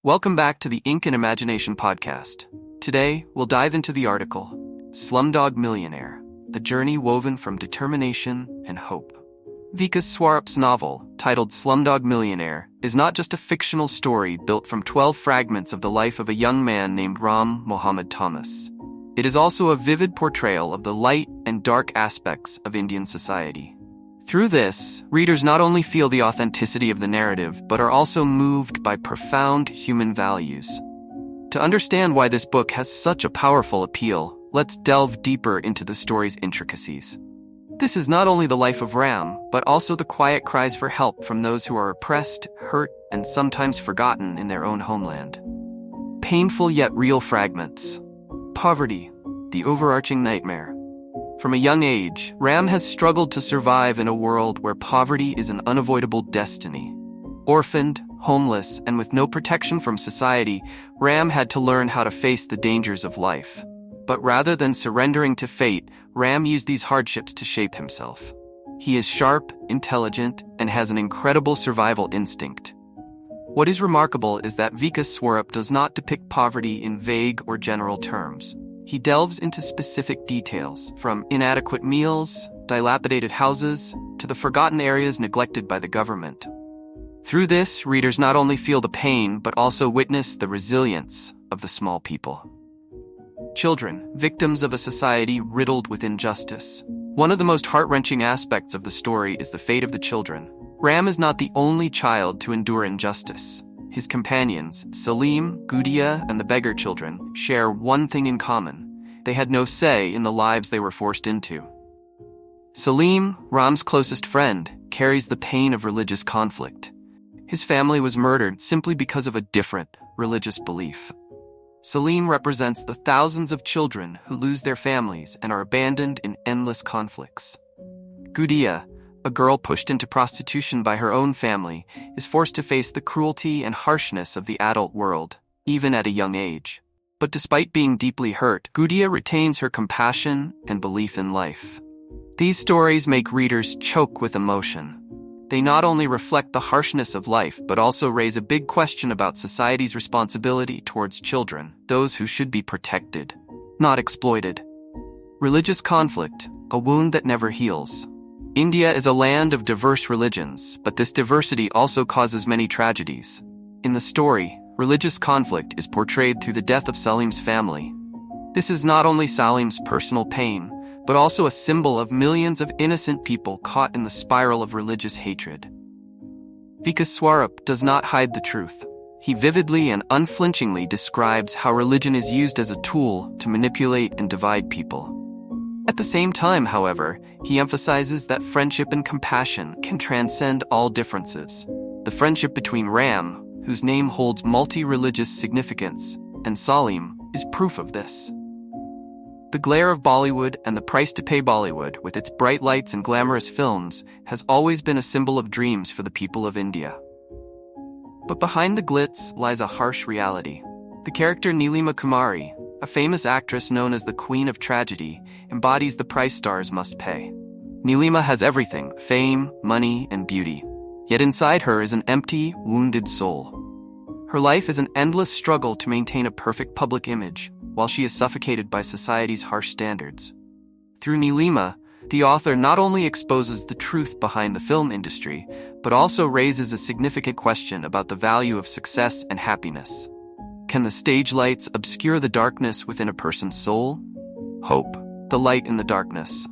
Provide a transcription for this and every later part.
Welcome back to the Ink and Imagination podcast. Today, we'll dive into the article, Slumdog Millionaire, a journey woven from determination and hope. Vikas Swarup's novel, titled Slumdog Millionaire, is not just a fictional story built from 12 fragments of the life of a young man named Ram Mohammad Thomas. It is also a vivid portrayal of the light and dark aspects of Indian society. Through this, readers not only feel the authenticity of the narrative, but are also moved by profound human values. To understand why this book has such a powerful appeal, let's delve deeper into the story's intricacies. This is not only the life of Ram, but also the quiet cries for help from those who are oppressed, hurt, and sometimes forgotten in their own homeland. Painful yet real fragments. Poverty, the overarching nightmare. From a young age, Ram has struggled to survive in a world where poverty is an unavoidable destiny. Orphaned, homeless, and with no protection from society, Ram had to learn how to face the dangers of life. But rather than surrendering to fate, Ram used these hardships to shape himself. He is sharp, intelligent, and has an incredible survival instinct. What is remarkable is that Vikas Swarup does not depict poverty in vague or general terms. He delves into specific details, from inadequate meals, dilapidated houses, to the forgotten areas neglected by the government. Through this, readers not only feel the pain, but also witness the resilience of the small people. Children, victims of a society riddled with injustice. One of the most heart-wrenching aspects of the story is the fate of the children. Ram is not the only child to endure injustice. His companions, Salim, Gudia, and the beggar children, share one thing in common. They had no say in the lives they were forced into. Salim, Ram's closest friend, carries the pain of religious conflict. His family was murdered simply because of a different religious belief. Salim represents the thousands of children who lose their families and are abandoned in endless conflicts. Gudia, a girl pushed into prostitution by her own family, is forced to face the cruelty and harshness of the adult world, even at a young age. But despite being deeply hurt, Gudia retains her compassion and belief in life. These stories make readers choke with emotion. They not only reflect the harshness of life, but also raise a big question about society's responsibility towards children, those who should be protected, not exploited. Religious conflict, a wound that never heals. India is a land of diverse religions, but this diversity also causes many tragedies. In the story, religious conflict is portrayed through the death of Salim's family. This is not only Salim's personal pain, but also a symbol of millions of innocent people caught in the spiral of religious hatred. Vikas Swarup does not hide the truth. He vividly and unflinchingly describes how religion is used as a tool to manipulate and divide people. At the same time, however, he emphasizes that friendship and compassion can transcend all differences. The friendship between Ram, whose name holds multi-religious significance, and Salim is proof of this. The glare of Bollywood and the price to pay Bollywood, with its bright lights and glamorous films, has always been a symbol of dreams for the people of India. But behind the glitz lies a harsh reality. The character Neelima Kumari, a famous actress known as the Queen of Tragedy, embodies the price stars must pay. Neelima has everything, fame, money, and beauty. Yet inside her is an empty, wounded soul. Her life is an endless struggle to maintain a perfect public image, while she is suffocated by society's harsh standards. Through Neelima, the author not only exposes the truth behind the film industry, but also raises a significant question about the value of success and happiness. Can the stage lights obscure the darkness within a person's soul? Hope, the light in the darkness.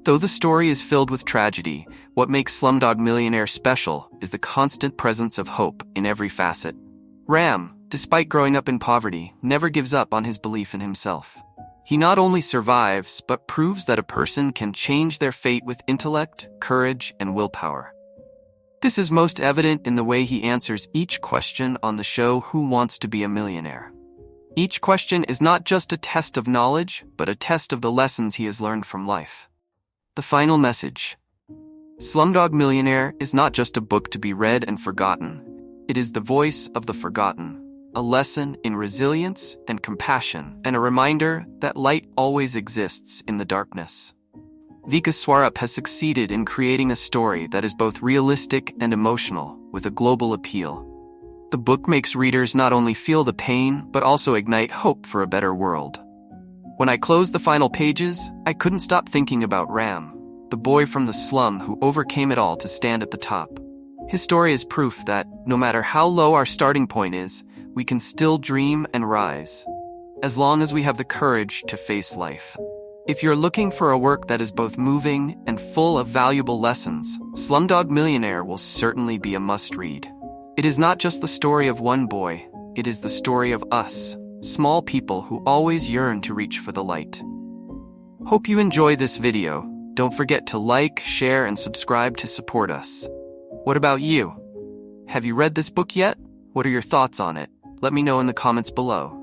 Though the story is filled with tragedy, what makes Slumdog Millionaire special is the constant presence of hope in every facet. Ram, despite growing up in poverty, never gives up on his belief in himself. He not only survives, but proves that a person can change their fate with intellect, courage, and willpower. This is most evident in the way he answers each question on the show Who Wants to Be a Millionaire? Each question is not just a test of knowledge, but a test of the lessons he has learned from life. The final message. Slumdog Millionaire is not just a book to be read and forgotten. It is the voice of the forgotten, a lesson in resilience and compassion, and a reminder that light always exists in the darkness. Vikas Swarup has succeeded in creating a story that is both realistic and emotional, with a global appeal. The book makes readers not only feel the pain, but also ignite hope for a better world. When I closed the final pages, I couldn't stop thinking about Ram, the boy from the slum who overcame it all to stand at the top. His story is proof that, no matter how low our starting point is, we can still dream and rise, as long as we have the courage to face life. If you're looking for a work that is both moving and full of valuable lessons, Slumdog Millionaire will certainly be a must-read. It is not just the story of one boy, it is the story of us, small people who always yearn to reach for the light. Hope you enjoy this video. Don't forget to like, share, and subscribe to support us. What about you? Have you read this book yet? What are your thoughts on it? Let me know in the comments below.